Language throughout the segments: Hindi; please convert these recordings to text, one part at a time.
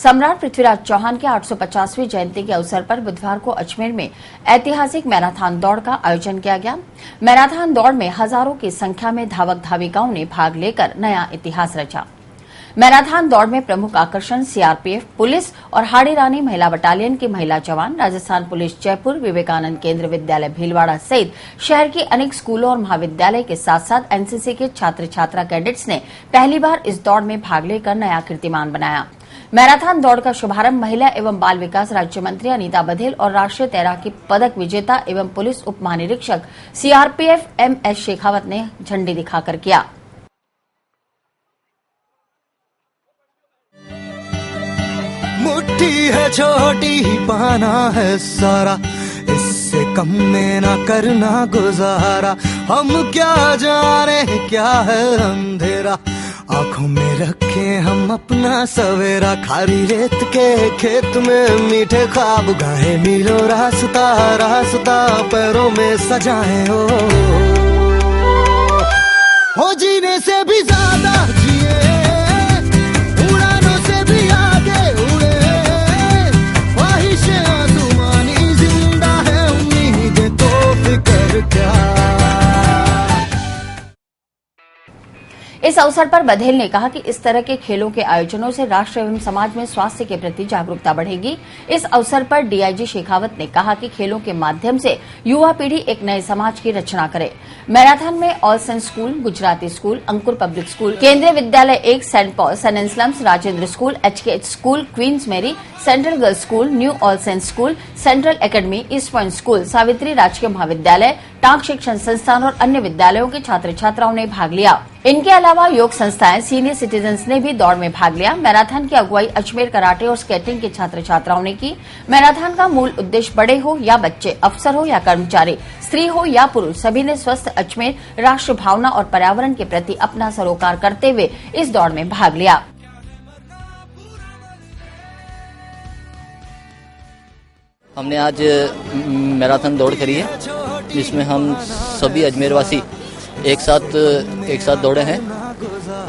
सम्राट पृथ्वीराज चौहान के 850वीं जयंती के अवसर पर बुधवार को अजमेर में ऐतिहासिक मैराथन दौड़ का आयोजन किया गया। मैराथन दौड़ में हजारों की संख्या में धावक धाविकाओं ने भाग लेकर नया इतिहास रचा। मैराथन दौड़ में प्रमुख आकर्षण सीआरपीएफ, पुलिस और हाड़ी रानी महिला बटालियन की महिला जवान, राजस्थान पुलिस जयपुर, विवेकानंद केंद्र विद्यालय भीलवाड़ा सहित शहर के अनेक स्कूलों और महाविद्यालय के साथ साथ एनसीसी के छात्र छात्रा कैडेट्स ने पहली बार इस दौड़ में भाग लेकर नया कीर्तिमान बनाया। मैराथन दौड़ का शुभारंभ महिला एवं बाल विकास राज्य मंत्री अनीता बघेल और राष्ट्रीय तैराकी पदक विजेता एवं पुलिस उप महानिरीक्षक सीआरपीएफ एमएस शेखावत ने झंडी दिखाकर किया। मुट्ठी है छोटी पाना है सारा, इससे कम में ना करना गुजारा। हम क्या जाने क्या है अंधेरा, आंखों में रखे हम अपना सवेरा। खारी रेत के खेत में मीठे ख्वाब गाए, मीलों रास्ता रास्ता पैरों में सजाए। हो जीने से भी ज्यादा जिए, उड़ानों से भी आगे उड़े, ख्वाहिशें आसमानी जिंदा है, उम्मीदें तो फिक्र क्या। इस अवसर पर बघेल ने कहा कि इस तरह के खेलों के आयोजनों से राष्ट्र एवं समाज में स्वास्थ्य के प्रति जागरूकता बढ़ेगी। इस अवसर पर डीआईजी शेखावत ने कहा कि खेलों के माध्यम से युवा पीढ़ी एक नए समाज की रचना करे। मैराथन में All Saint School, Gujarati School, Ankur Public School, Kendriya Vidyalaya 1, Saint Paul, Sun and Slums, Rajendra School, HKH School, Queens Mary, Central Girls School, New All Saint School, Central Academy, East Point School, Savitri Rajkiya Mahavidyalaya, tank शिक्षण संस्थान और अन्य विद्यालयों के छात्र छात्राओं ने भाग लिया। इनके अलावा योग संस्थाएं, सीनियर सिटीजन्स ने भी दौड़ में भाग लिया। मैराथन की अगुवाई अजमेर कराटे और स्केटिंग के छात्र छात्राओं ने की। मैराथन का मूल उद्देश्य बड़े हो या बच्चे, अफसर हो या कर्मचारी, स्त्री हो या पुरुष, सभी ने स्वस्थ अजमेर, राष्ट्र भावना और पर्यावरण के प्रति अपना सरोकार करते हुए इस दौड़ में भाग लिया। हमने आज मैराथन दौड़ करी है, जिसमें हम सभी अजमेर वासी एक साथ दौड़े हैं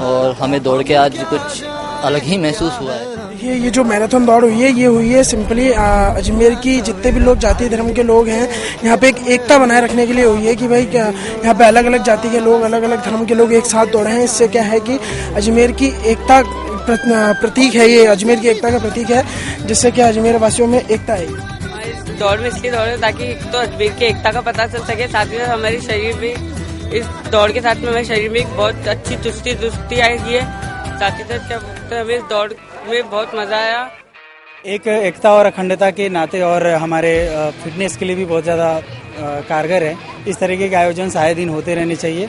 और हमें दौड़ के आज कुछ अलग ही महसूस हुआ है। ये जो मैराथन दौड़ हुई है, ये हुई है सिंपली अजमेर की जितने भी लोग जाति धर्म के लोग हैं, यहाँ पे एक एकता बनाए रखने के लिए हुई है कि भाई क्या यहाँ पे अलग अलग जाति के लोग, अलग अलग धर्म के लोग एक साथ दौड़े हैं। इससे क्या है कि अजमेर की एकता प्रतीक है, ये अजमेर की एकता का प्रतीक है, जिससे क्या अजमेर वासियों में एकता है। दौड़ में इसलिए दौड़े ताकि तो अजमेर की एकता का पता चल सके, साथ ही साथ हमारे शरीर भी इस दौड़ के साथ में हमारे शरीर में बहुत अच्छी चुस्ती आएगी है। साथ ही साथ क्या हमें इस दौड़ में बहुत मजा आया। एक एकता और अखंडता के नाते और हमारे फिटनेस के लिए भी बहुत ज़्यादा कारगर है। इस तरीके के आयोजन आए दिन होते रहने चाहिए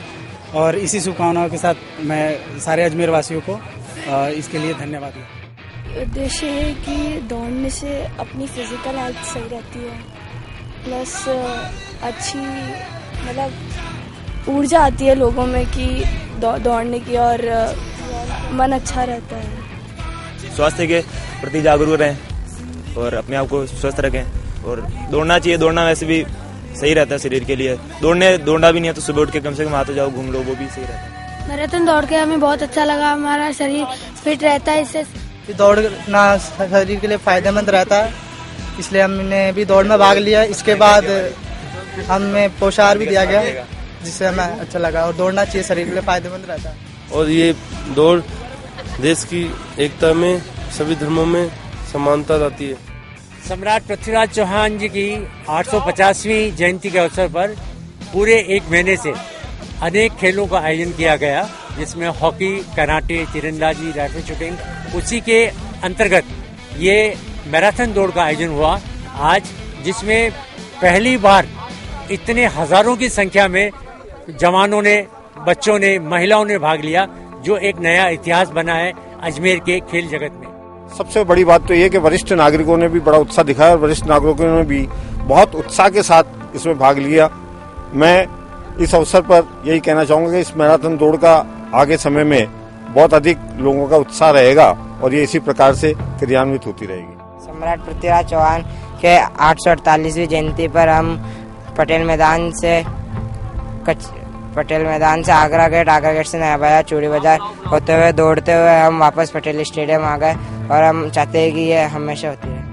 और इसी शुभकामनाओं के साथ मैं सारे अजमेर वासियों को इसके लिए धन्यवाद दूँ। उद्देश्य है कि दौड़ने से अपनी फिजिकल हेल्थ सही रहती है, प्लस अच्छी मतलब ऊर्जा आती है लोगों में कि दौड़ने की, और मन अच्छा रहता है। स्वास्थ्य के प्रति जागरूक रहें और अपने आप को स्वस्थ रखें और दौड़ना चाहिए। दौड़ना वैसे भी सही रहता है शरीर के लिए। दौड़ना भी नहीं है तो सुबह उठ के कम से कम हाथ जाओ, घूम लो, वो भी सही रहता है। मैराथन दौड़ के हमें बहुत अच्छा लगा, हमारा शरीर फिट रहता है। इससे दौड़ना शरीर के लिए फायदेमंद रहता है, इसलिए हमने भी दौड़ में भाग लिया। इसके बाद हमें पोशार भी दिया गया, जिससे हमें अच्छा लगा। और दौड़ना चाहिए, शरीर के लिए फायदेमंद रहता है। और ये दौड़ देश की एकता में, सभी धर्मों में समानता लाती है। सम्राट पृथ्वीराज चौहान जी की 850वीं जयंती के अवसर पर पूरे एक महीने से अनेक खेलों का आयोजन किया गया, जिसमें हॉकी, कराटे, तीरंदाजी, राइफल शूटिंग, उसी के अंतर्गत ये मैराथन दौड़ का आयोजन हुआ आज, जिसमें पहली बार इतने हजारों की संख्या में जवानों ने, बच्चों ने, महिलाओं ने भाग लिया, जो एक नया इतिहास बना है अजमेर के खेल जगत में। सबसे बड़ी बात तो ये कि वरिष्ठ नागरिकों ने भी बड़ा उत्साह दिखाया और वरिष्ठ नागरिकों ने भी बहुत उत्साह के साथ इसमें भाग लिया। मैं इस अवसर पर यही कहना चाहूंगा कि इस मैराथन दौड़ का आगे समय में बहुत अधिक लोगों का उत्साह रहेगा और ये इसी प्रकार से क्रियान्वित होती रहेगी। सम्राट पृथ्वीराज चौहान के 848वीं जयंती पर हम पटेल मैदान से आगरा गेट से नया बाजार, चूड़ी बाजार होते हुए दौड़ते हुए हम वापस पटेल स्टेडियम आ गए और हम चाहते हैं कि ये हमेशा होती रहे।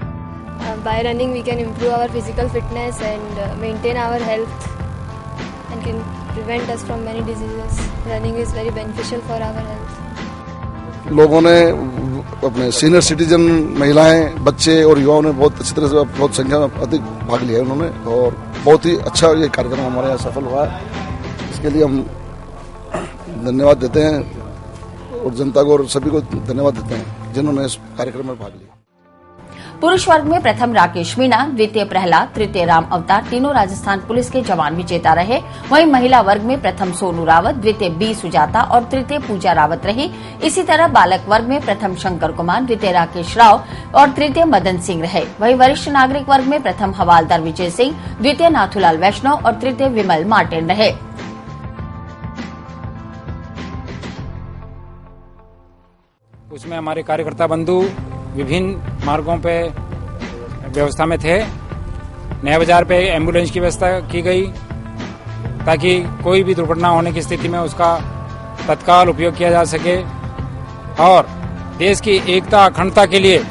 By running we can improve our physical fitness and maintain our health and can prevent us from many diseases. Running is very beneficial for our health. लोगों ने अपने सीनियर सिटीजन, महिलाएं, बच्चे और युवाओं ने बहुत अच्छी तरह से, बहुत संख्या में अधिक भाग लिया है उन्होंने, और बहुत ही अच्छा ये कार्यक्रम हमारे यहाँ सफल हुआ है। इसके लिए हम धन्यवाद देते हैं और जनता को और सभी को धन्यवाद देते हैं जिन्होंने इस कार्यक्रम में भाग लिया। पुरुष वर्ग में प्रथम राकेश मीणा, द्वितीय प्रहलाद, तृतीय राम अवतार, तीनों राजस्थान पुलिस के जवान विजेता रहे। वहीं महिला वर्ग में प्रथम सोनू रावत, द्वितीय बी सुजाता और तृतीय पूजा रावत रही। इसी तरह बालक वर्ग में प्रथम शंकर कुमार, द्वितीय राकेश राव और तृतीय मदन सिंह रहे। वहीं वरिष्ठ नागरिक वर्ग में प्रथम हवालदार विजय सिंह, द्वितीय नाथूलाल वैष्णव और तृतीय विमल मार्टिन रहे। उसमें हमारे कार्यकर्ता बंधु विभिन्न मार्गों पे व्यवस्था में थे। नया बाजार पे एम्बुलेंस की व्यवस्था की गई ताकि कोई भी दुर्घटना होने की स्थिति में उसका तत्काल उपयोग किया जा सके, और देश की एकता अखंडता के लिए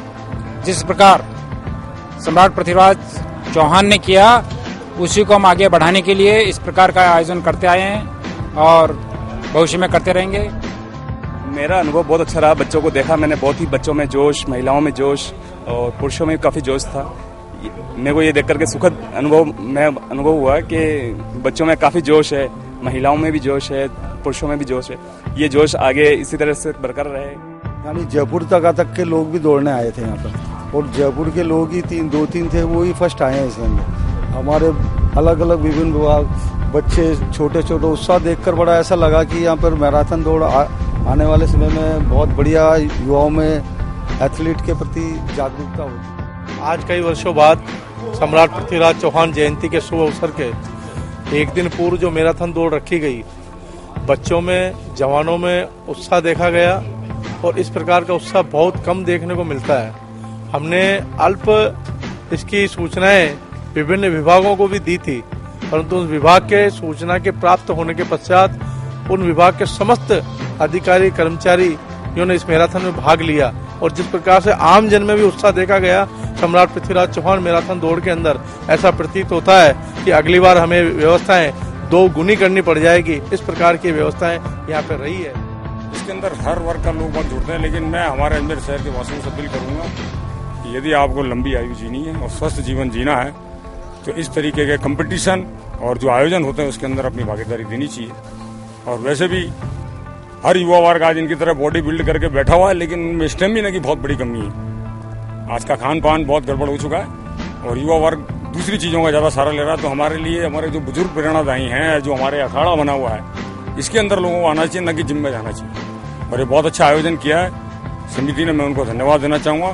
जिस प्रकार सम्राट पृथ्वीराज चौहान ने किया, उसी को हम आगे बढ़ाने के लिए इस प्रकार का आयोजन करते आए हैं और भविष्य में करते रहेंगे। मेरा अनुभव बहुत अच्छा रहा। बच्चों को देखा मैंने, बहुत ही बच्चों में जोश, महिलाओं में जोश और पुरुषों में काफ़ी जोश था। मेरे को ये देख करके सुखद अनुभव हुआ कि बच्चों में काफ़ी जोश है, महिलाओं में भी जोश है, पुरुषों में भी जोश है। ये जोश आगे इसी तरह से बरकरार रहे। यानी जयपुर तक के लोग भी दौड़ने आए थे यहाँ पर, और जयपुर के लोग ही दो तीन थे, वो ही फर्स्ट आए हैं इसके अंदर। हमारे अलग अलग विभिन्न विभाग, बच्चे छोटे छोटे, उत्साह देखकर बड़ा ऐसा लगा कि यहाँ पर मैराथन दौड़ आने वाले समय में बहुत बढ़िया युवाओं में एथलीट के प्रति जागरूकता होगी। आज कई वर्षों बाद सम्राट पृथ्वीराज चौहान जयंती के शुभ अवसर के एक दिन पूर्व जो मैराथन दौड़ रखी गई, बच्चों में, जवानों में उत्साह देखा गया, और इस प्रकार का उत्साह बहुत कम देखने को मिलता है। हमने अल्प इसकी सूचनाएं विभिन्न विभागों को भी दी थी, परंतु उस विभाग के सूचना के प्राप्त होने के पश्चात उन विभाग के समस्त अधिकारी कर्मचारी जिन्होंने इस मैराथन में भाग लिया, और जिस प्रकार से आम जन में भी उत्साह देखा गया सम्राट पृथ्वीराज चौहान मैराथन दौड़ के अंदर, ऐसा प्रतीत होता है कि अगली बार हमें व्यवस्थाएं 2 गुनी करनी पड़ जाएगी। इस प्रकार की व्यवस्थाएं यहाँ पर रही है। इसके अंदर हर वर्ग का लोग बहुत जुड़ते हैं, लेकिन मैं हमारे अजमेर शहर के वासियों से अपील करूंगा कि यदि आपको लंबी आयु जीनी है और स्वस्थ जीवन जीना है तो इस तरीके के कंपटीशन और जो आयोजन होते हैं उसके अंदर अपनी भागीदारी देनी चाहिए। और वैसे भी हर युवा वर्ग आज इनकी तरह बॉडी बिल्ड करके बैठा हुआ है, लेकिन उनमें स्टेमिना की बहुत बड़ी कमी है। आज का खान पान बहुत गड़बड़ हो चुका है और युवा वर्ग दूसरी चीज़ों का ज़्यादा सहारा ले रहा है। तो हमारे लिए हमारे जो बुजुर्ग प्रेरणादायी हैं, जो हमारे अखाड़ा बना हुआ है, इसके अंदर लोगों को आना चाहिए, न कि जिम में जाना चाहिए। और ये बहुत अच्छा आयोजन किया है समिति ने, मैं उनको धन्यवाद देना चाहूँगा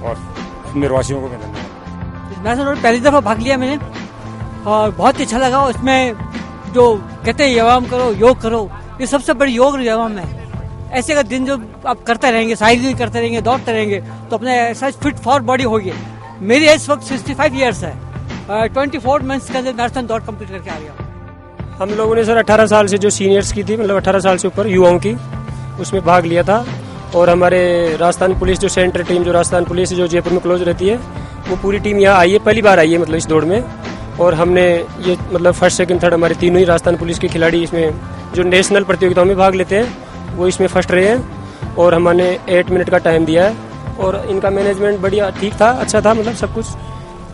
और निर्वासियों को भी धन्यवाद। मैराथन पहली दफ़ा भाग लिया मैंने और बहुत अच्छा लगा। उसमें जो कहते हैं व्यायाम करो, योग करो, ये सबसे बड़ी योग व्यायाम है। ऐसे का दिन जो आप करते रहेंगे, साइकिल करते रहेंगे, दौड़ते रहेंगे, तो अपने ऐसा फिट फॉर बॉडी होगी। मेरी एज वक्त 65 ईयर्स है। 24 मंथ्स का मैराथन दौड़ कंप्लीट करके आ गया। हम लोगों ने सर 18 साल से जो सीनियर्स की थी, मतलब 18 साल से ऊपर युवाओं की, उसमें भाग लिया था। और हमारे राजस्थान पुलिस जो सेंट्रल टीम, जो राजस्थान पुलिस जो जयपुर में क्लोज रहती है, वो पूरी टीम यहाँ आई है, पहली बार आई है मतलब इस दौड़ में। और हमने ये मतलब फर्स्ट सेकंड थर्ड हमारे तीनों ही राजस्थान पुलिस के खिलाड़ी इसमें जो नेशनल प्रतियोगिताओं में भाग लेते हैं वो इसमें फर्स्ट रहे हैं। और हमने 8 मिनट का टाइम दिया है और इनका मैनेजमेंट बढ़िया ठीक था, अच्छा था मतलब सब कुछ।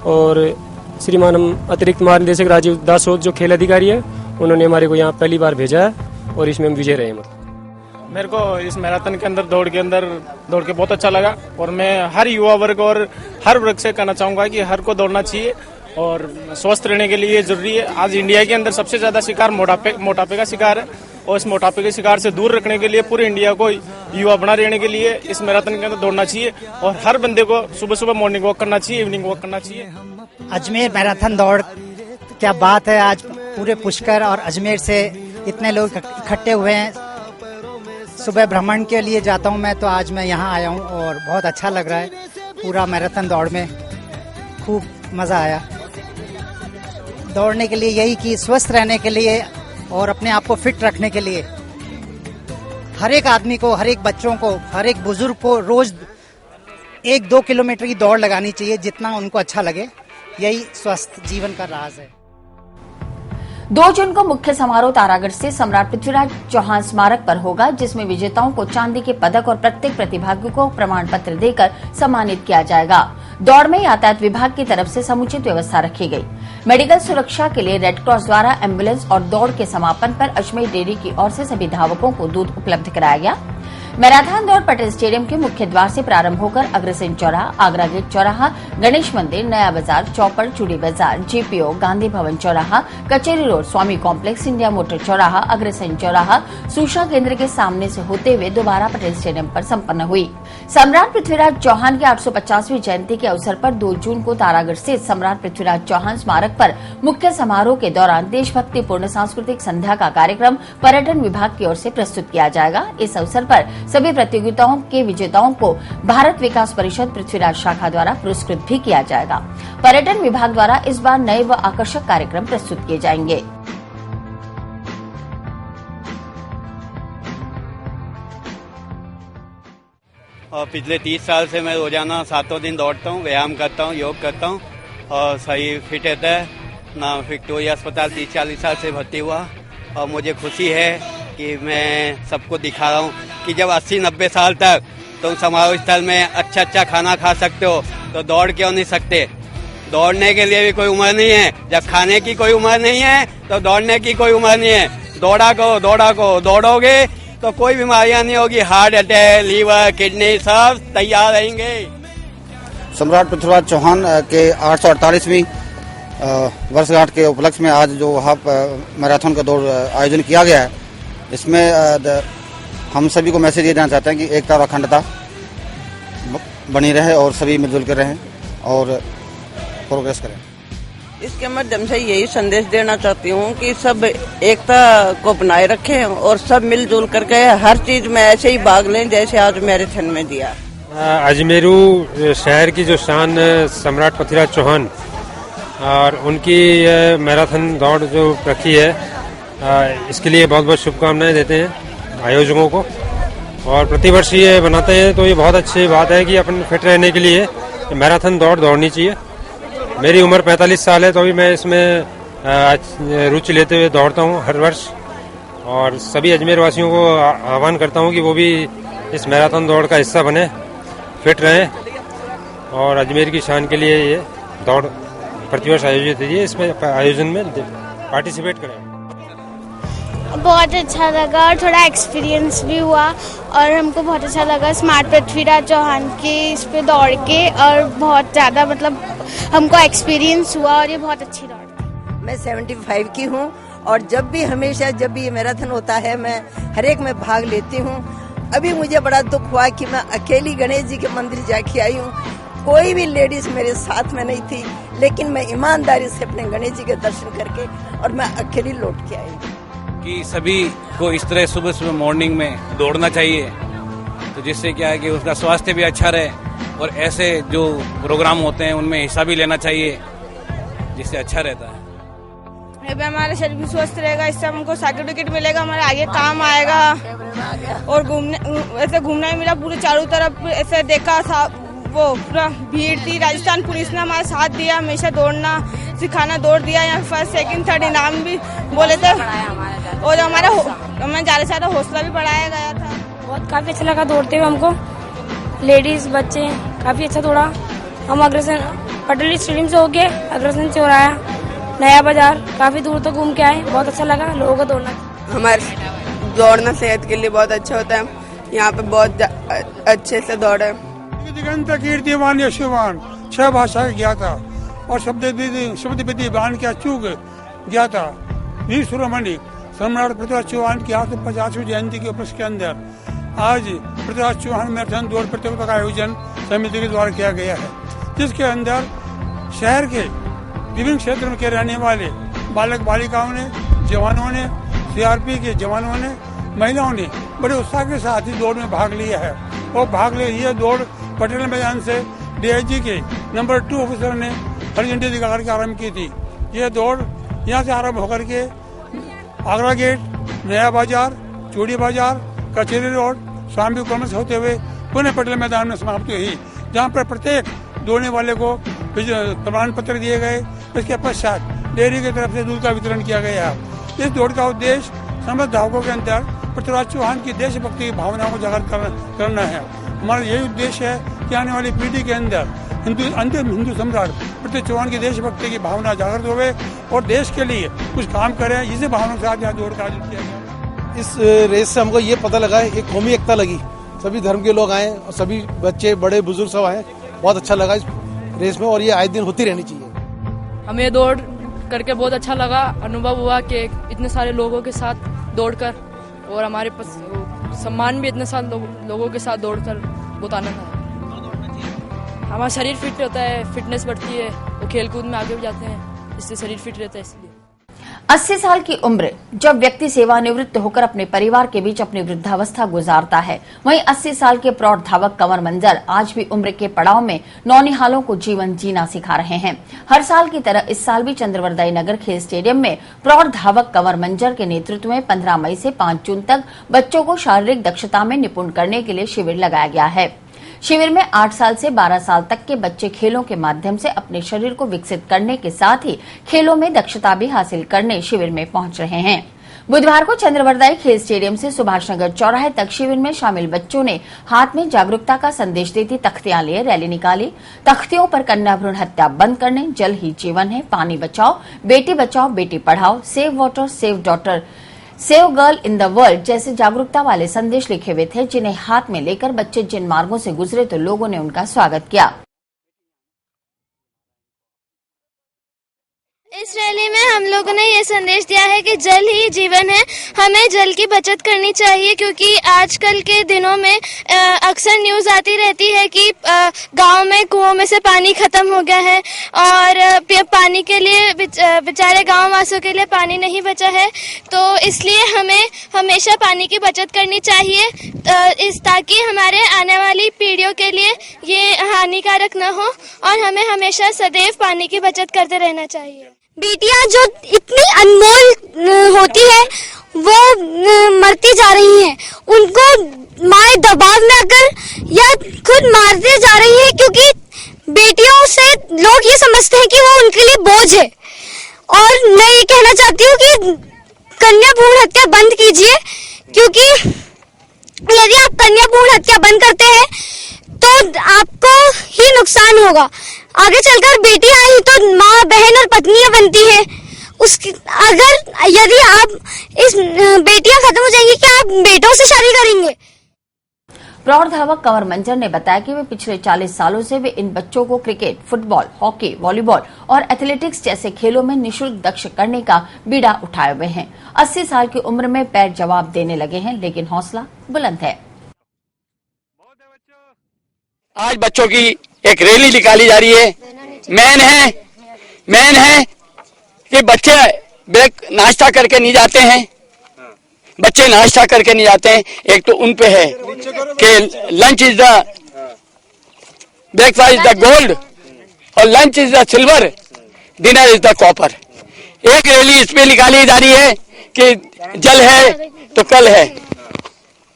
और श्रीमान हम अतिरिक्त महानिदेशक राजीव दासोद जो खेल अधिकारी है, उन्होंने हमारे को यहाँ पहली बार भेजा है और इसमें हम विजय रहे हैं। मतलब मेरे को इस मैराथन के अंदर दौड़ के बहुत अच्छा लगा और मैं हर युवा वर्ग और हर वर्ग से कहना चाहूँगा कि हर को दौड़ना चाहिए और स्वस्थ रहने के लिए जरूरी है। आज इंडिया के अंदर सबसे ज्यादा शिकार मोटापे का शिकार है और इस मोटापे के शिकार से दूर रखने के लिए पूरे इंडिया को युवा बना रहने के लिए इस मैराथन के अंदर दौड़ना चाहिए और हर बंदे को सुबह सुबह मॉर्निंग वॉक करना चाहिए, इवनिंग वॉक करना चाहिए। अजमेर मैराथन दौड़ क्या बात है। आज पूरे पुष्कर और अजमेर से इतने लोग इकट्ठे हुए हैं। सुबह भ्रमण के लिए जाता हूं मैं, तो आज मैं यहाँ आया हूँ और बहुत अच्छा लग रहा है। पूरा मैराथन दौड़ में खूब मजा आया। दौड़ने के लिए यही कि स्वस्थ रहने के लिए और अपने आप को फिट रखने के लिए हर एक आदमी को, हर एक बच्चों को, हर एक बुजुर्ग को रोज 1-2 किलोमीटर की दौड़ लगानी चाहिए, जितना उनको अच्छा लगे। यही स्वस्थ जीवन का राज है। 2 जून को मुख्य समारोह तारागढ़ से सम्राट पृथ्वीराज चौहान स्मारक पर होगा, जिसमें विजेताओं को चांदी के पदक और प्रत्येक प्रतिभागी को प्रमाण पत्र देकर सम्मानित किया जाएगा। दौड़ में यातायात विभाग की तरफ से समुचित व्यवस्था रखी गई। मेडिकल सुरक्षा के लिए रेड क्रॉस द्वारा एम्बुलेंस और दौड़ के समापन पर अजमेर डेयरी की ओर से सभी धावकों को दूध उपलब्ध कराया गया। मैराथन दौड़ पटेल स्टेडियम के मुख्य द्वार से प्रारंभ होकर अग्रसेन चौराहा, आगरा गेट चौराहा, गणेश मंदिर, नया बाजार, चौपड़, चूड़ी बाजार, जीपीओ, गांधी भवन चौराहा, कचेरी रोड, स्वामी कॉम्प्लेक्स, इंडिया मोटर चौराहा, अग्रसेन चौराहा, सूचना केंद्र के सामने से होते हुए दोबारा पटेल स्टेडियम पर संपन्न हुई। सम्राट पृथ्वीराज चौहान की 850वीं जयंती के अवसर पर 2 जून को तारागढ़ स्थित सम्राट पृथ्वीराज चौहान स्मारक पर मुख्य समारोह के दौरान देशभक्तिपूर्ण सांस्कृतिक संध्या का कार्यक्रम पर्यटन विभाग की ओर से प्रस्तुत किया जाएगा। इस अवसर पर सभी प्रतियोगिताओं के विजेताओं को भारत विकास परिषद पृथ्वीराज शाखा द्वारा पुरस्कृत भी किया जाएगा। पर्यटन विभाग द्वारा इस बार नए व आकर्षक कार्यक्रम प्रस्तुत किए जाएंगे। और पिछले 30 साल से मैं रोजाना 7 दिन दौड़ता हूँ, व्यायाम करता हूँ, योग करता हूँ और शरीर फिट रहता है ना। विक्टोरिया अस्पताल 30-40 साल से भर्ती हुआ और मुझे खुशी है कि मैं सबको दिखा रहा हूँ कि जब 80-90 साल तक तुम समारोह स्थल में अच्छा खाना खा सकते हो तो दौड़ क्यों नहीं सकते। दौड़ने के लिए भी कोई उम्र नहीं है। जब खाने की कोई उम्र नहीं है तो दौड़ने की कोई उम्र नहीं है। दौड़ा को दौड़ोगे तो कोई बीमारियां नहीं होगी। हार्ट अटैक, लीवर, किडनी सब तैयार रहेंगे। सम्राट पृथ्वीराज चौहान के 848वीं वर्षगांठ के उपलक्ष्य में आज जो हाफ मैराथन का दौड़ आयोजन किया गया है, इसमें हम सभी को मैसेज ये देना चाहते हैं कि एकता और अखंडता बनी रहे और सभी मिलजुल कर रहें और प्रोग्रेस करें। इसके माध्यम से यही संदेश देना चाहती हूँ कि सब एकता को बनाए रखें और सब मिलजुल करके हर चीज में ऐसे ही भाग लें जैसे आज मैराथन में दिया। अजमेरू शहर की जो शान सम्राट पृथ्वीराज चौहान और उनकी मैराथन दौड़ जो रखी है, इसके लिए बहुत बहुत शुभकामनाएं देते हैं आयोजकों को। और प्रतिवर्ष ये बनाते हैं तो ये बहुत अच्छी बात है कि अपन फिट रहने के लिए मैराथन दौड़नी चाहिए। मेरी उम्र 45 साल है तो भी मैं इसमें रुचि लेते हुए दौड़ता हूँ हर वर्ष और सभी अजमेर वासियों को आह्वान करता हूँ कि वो भी इस मैराथन दौड़ का हिस्सा बने, फिट रहें और अजमेर की शान के लिए ये दौड़ प्रतिवर्ष आयोजित है, इसमें आयोजन में पार्टिसिपेट करें। बहुत अच्छा लगा और थोड़ा एक्सपीरियंस भी हुआ और हमको बहुत अच्छा लगा स्मार्ट पृथ्वीराज चौहान के इस पे दौड़ के और बहुत ज़्यादा मतलब हमको एक्सपीरियंस हुआ और ये बहुत अच्छी दौड़। मैं 75 की हूँ और जब भी ये मैराथन होता है मैं हर एक में भाग लेती हूँ। अभी मुझे बड़ा दुख हुआ कि मैं अकेली गणेश जी के मंदिर जाके आई हूँ। कोई भी लेडीज मेरे साथ में नहीं थी, लेकिन मैं ईमानदारी से अपने गणेश जी के दर्शन करके और मैं अकेली लौट के आई कि सभी को इस तरह सुबह सुबह मॉर्निंग में दौड़ना चाहिए, तो जिससे क्या है कि उसका स्वास्थ्य भी अच्छा रहे और ऐसे जो प्रोग्राम होते हैं उनमें हिस्सा भी लेना चाहिए जिससे अच्छा रहता है। हमारा शरीर भी स्वस्थ रहेगा, इससे हमको सर्टिफिकेट मिलेगा, हमारे आगे काम आएगा। और ऐसे घूमना ही मिला, पूरे चारों तरफ ऐसे देखा था, वो पूरा भीड़ थी। राजस्थान पुलिस ने हमारा साथ दिया, हमेशा दौड़ना सिखाना, दौड़ दिया। यहाँ फर्स्ट सेकंड थर्ड इनाम भी बोले थे और हमारा हमें ज़्यादा से ज़्यादा हौसला भी बढ़ाया गया था। बहुत काफ़ी अच्छा लगा दौड़ते हुए हमको, लेडीज़ बच्चे काफ़ी अच्छा दौड़ा। हम अग्रसेन पटेल स्टेडियम से होके अग्रसेन चौराहा, नया बाजार काफ़ी दूर तक घूम के आए, बहुत अच्छा लगा लोगों को दौड़ना। हमारे दौड़ना सेहत के लिए बहुत अच्छा होता है, यहाँ पे बहुत अच्छे से दौड़े। दिगंत कीर्तिमान यशुमान 6 भाषा ज्ञाता और शब्द विधि बाण क्या चूक ज्ञाता वीर सुरमणि सम्राट पृथ्वीराज चौहान की 850वीं जयंती के उपलक्ष्य के अंदर आज पृथ्वीराज चौहान मैराथन दौड़ प्रतियोगिता का आयोजन समिति के द्वारा किया गया है, जिसके अंदर शहर के विभिन्न क्षेत्रों के रहने वाले बालक बालिकाओं ने, जवानों ने, सीआरपी के जवानों ने, महिलाओं ने बड़े उत्साह के साथ ही दौड़ में भाग लिया है। और भाग ले ये दौड़ पटेल मैदान से डीआईजी के नंबर 2 ऑफिसर ने हरी झंडी दिखाकर के आरम्भ की थी। ये दौड़ यहाँ से आरम्भ होकर के आगरा गेट, नया बाजार, चूड़ी बाजार, कचेरी रोड, स्वामी कॉम्प्लेक्स होते हुए पुणे पटेल मैदान में समाप्त हुई। जहाँ पर प्रत्येक दौड़ने वाले को प्रमाण पत्र दिए गए। इसके पश्चात डेयरी की तरफ से दूध का वितरण किया गया। इस दौड़ का उद्देश्य समस्त धावकों के अंदर पृथ्वीराज चौहान की देशभक्ति की भावनाओं को जागृत करना है। हमारा यही उद्देश्य है कि आने वाली पीढ़ी के अंदर अंतिम हिंदू सम्राट पृथ्वीराज चौहान की देशभक्ति की भावना जागृत होवे और देश के लिए कुछ काम करें। इसी भावना के साथ यहाँ दौड़ का आयोजन किया गया। इस रेस से हमको ये पता लगा है, एक कौमी एकता लगी, सभी धर्म के लोग आए और सभी बच्चे बड़े बुजुर्ग सब आए। बहुत अच्छा लगा इस रेस में और ये आए दिन होती रहनी चाहिए। हमें दौड़ करके बहुत अच्छा लगा, अनुभव हुआ कि इतने सारे लोगों के साथ दौड़कर और हमारे पास सम्मान भी इतने सारे लोगों के साथ दौड़कर बहुत आनंद आया। हमारा शरीर फिट होता है, फिटनेस बढ़ती है और खेलकूद में आगे भी जाते हैं, इससे शरीर फिट रहता है। इसलिए 80 साल की उम्र जब व्यक्ति सेवानिवृत्त होकर अपने परिवार के बीच अपनी वृद्धावस्था गुजारता है, वहीं 80 साल के प्रौढ़ धावक कंवर मंजर आज भी उम्र के पड़ाव में नौनिहालों को जीवन जीना सिखा रहे हैं। हर साल की तरह इस साल भी चंद्रवरदाई नगर खेल स्टेडियम में प्रौढ़ धावक कंवर मंजर के नेतृत्व में 15 मई से 5 जून तक बच्चों को शारीरिक दक्षता में निपुण करने के लिए शिविर लगाया गया है। शिविर में 8 साल से 12 साल तक के बच्चे खेलों के माध्यम से अपने शरीर को विकसित करने के साथ ही खेलों में दक्षता भी हासिल करने शिविर में पहुंच रहे हैं। बुधवार को चंद्रवरदाई खेल स्टेडियम से सुभाष नगर चौराहे तक शिविर में शामिल बच्चों ने हाथ में जागरूकता का संदेश देती तख्तियां लिए रैली निकाली। तख्तियों पर कन्या भ्रूण हत्या बंद करने, जल ही जीवन है, पानी बचाओ, Beti Padhao, save water, save daughter, save girl in the world जैसे जागरूकता वाले संदेश लिखे हुए थे, जिन्हें हाथ में लेकर बच्चे जिन मार्गों से गुजरे तो लोगों ने उनका स्वागत किया। इस रैली में हम लोगों ने ये संदेश दिया है कि जल ही जीवन है, हमें जल की बचत करनी चाहिए, क्योंकि आजकल के दिनों में अक्सर न्यूज आती रहती है कि गांव में कुओं में से पानी खत्म हो गया है और पानी के लिए बेचारे गांव वासियों के लिए पानी नहीं बचा है। तो इसलिए हमें हमेशा पानी की बचत करनी चाहिए, ताकि हमारे आने वाली पीढ़ियों के लिए ये हानिकारक न हो और हमें हमेशा सदैव पानी की बचत करते रहना चाहिए। बेटियां जो इतनी अनमोल होती है वो मरती जा रही हैं, उनको माए दबाव में आकर या खुद मारते जा रही है, क्योंकि बेटियों से लोग ये समझते हैं कि वो उनके लिए बोझ है। और मैं ये कहना चाहती हूँ कि कन्या भ्रूण हत्या बंद कीजिए, क्योंकि यदि आप कन्या भ्रूण हत्या बंद करते हैं तो आपको ही नुकसान होगा। आगे चलकर बेटियां आई तो माँ, बहन और पत्नियां बनती है। यदि आप इस बेटियां खत्म हो जाएंगी, क्या आप बेटों से शादी करेंगे? प्रौढ़ धावक कंवर मंजर ने बताया कि वे पिछले 40 सालों से वे इन बच्चों को क्रिकेट, फुटबॉल, हॉकी, वॉलीबॉल और एथलेटिक्स जैसे खेलों में निःशुल्क दक्ष करने का बीड़ा उठाए हुए हैं। 80 साल की उम्र में पैर जवाब देने लगे हैं, लेकिन हौसला बुलंद है। आज बच्चों की एक रैली निकाली जा रही है। मेन है कि बच्चे नाश्ता करके नहीं जाते हैं, बच्चे नाश्ता करके नहीं जाते हैं। एक तो उन पे है कि lunch is the breakfast is the gold और lunch is the silver, dinner is the copper. एक रैली इसमें निकाली जा रही है कि जल है तो कल है,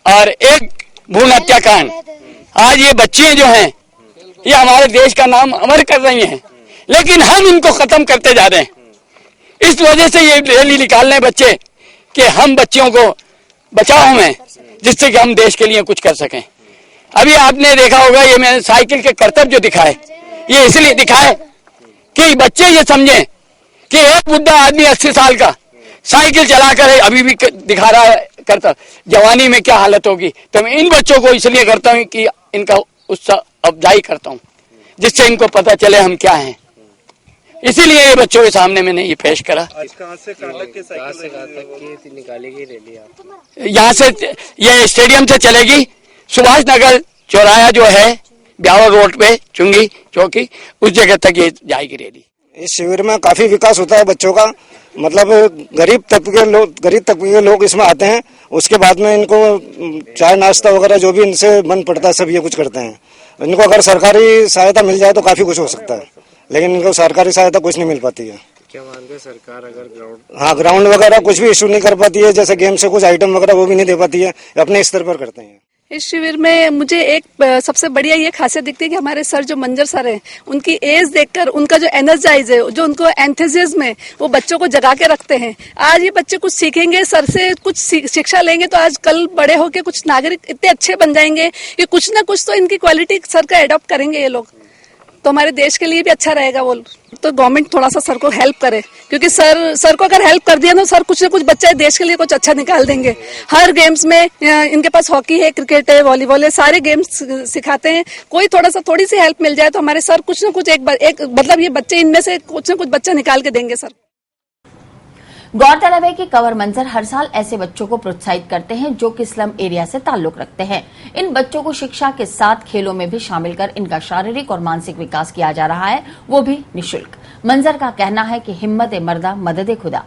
और एक भ्रूण हत्याकांड। आज ये बच्चियां जो हैं ये हमारे देश का नाम अमर कर रही हैं, लेकिन हम इनको खत्म करते जा रहे हैं। इस वजह से ये रैली निकाल रहे बच्चे कि हम बच्चियों को बचाओ में, जिससे कि हम देश के लिए कुछ कर सकें। अभी आपने देखा होगा ये मैंने साइकिल के करतब जो दिखाए, ये इसलिए दिखाए कि बच्चे ये समझें कि एक बुढ़ा आदमी 80 साल का साइकिल चलाकर अभी भी दिखा रहा है करतब, जवानी में क्या हालत होगी। तो मैं इन बच्चों को इसलिए करता हूँ कि इनका उत्साह अफजाई करता हूँ, जिससे इनको पता चले हम क्या हैं। इसीलिए ये बच्चों के सामने मैंने ये पेश करा। कहाँ से निकालेगी रैली आप? यहाँ से ये स्टेडियम से चलेगी, सुभाष नगर चौराहा जो है ब्यावर रोड पे चुंगी चौकी, उस जगह तक ये जाएगी रैली। इस शिविर में काफी विकास होता है बच्चों का, मतलब गरीब तबके के लोग इसमें आते हैं। उसके बाद में इनको चाय नाश्ता वगैरह जो भी इनसे मन पड़ता है सब ये कुछ करते हैं। इनको अगर सरकारी सहायता मिल जाए तो काफी कुछ हो सकता है, लेकिन इनको सरकारी सहायता कुछ नहीं मिल पाती है। क्या मानते हैं सरकार अगर हाँ ग्राउंड वगैरह कुछ भी इशू नहीं कर पाती है, जैसे गेम से कुछ आइटम वगैरह वो भी नहीं दे पाती है, अपने स्तर पर करते हैं। इस शिविर में मुझे एक सबसे बढ़िया ये खासियत दिखती है कि हमारे सर जो मंजर सर हैं, उनकी एज देखकर उनका जो एनर्जाइज है, जो उनको एंथुसियाज्म है, वो बच्चों को जगा के रखते हैं। आज ये बच्चे कुछ सीखेंगे, सर से कुछ शिक्षा लेंगे तो आज कल बड़े होके कुछ नागरिक इतने अच्छे बन जाएंगे कि कुछ ना कुछ तो इनकी क्वालिटी सर का एडॉप्ट करेंगे ये लोग, तो हमारे देश के लिए भी अच्छा रहेगा। वो तो गवर्नमेंट थोड़ा सा सर को हेल्प करे, क्योंकि सर को अगर हेल्प कर दिया तो सर कुछ ना कुछ बच्चे देश के लिए कुछ अच्छा निकाल देंगे। हर गेम्स में इनके पास हॉकी है, क्रिकेट है, वॉलीबॉल है, सारे गेम्स सिखाते हैं। कोई थोड़ी सी हेल्प मिल जाए तो हमारे सर कुछ ना कुछ एक मतलब ये बच्चे इनमें से कुछ ना कुछ बच्चा निकाल के देंगे सर। गौरतलब है कि कवर मंजर हर साल ऐसे बच्चों को प्रोत्साहित करते हैं जो कि स्लम एरिया से ताल्लुक रखते हैं। इन बच्चों को शिक्षा के साथ खेलों में भी शामिल कर इनका शारीरिक और मानसिक विकास किया जा रहा है, वो भी निःशुल्क। मंजर का कहना है कि हिम्मत ए मर्दा मदद ए खुदा।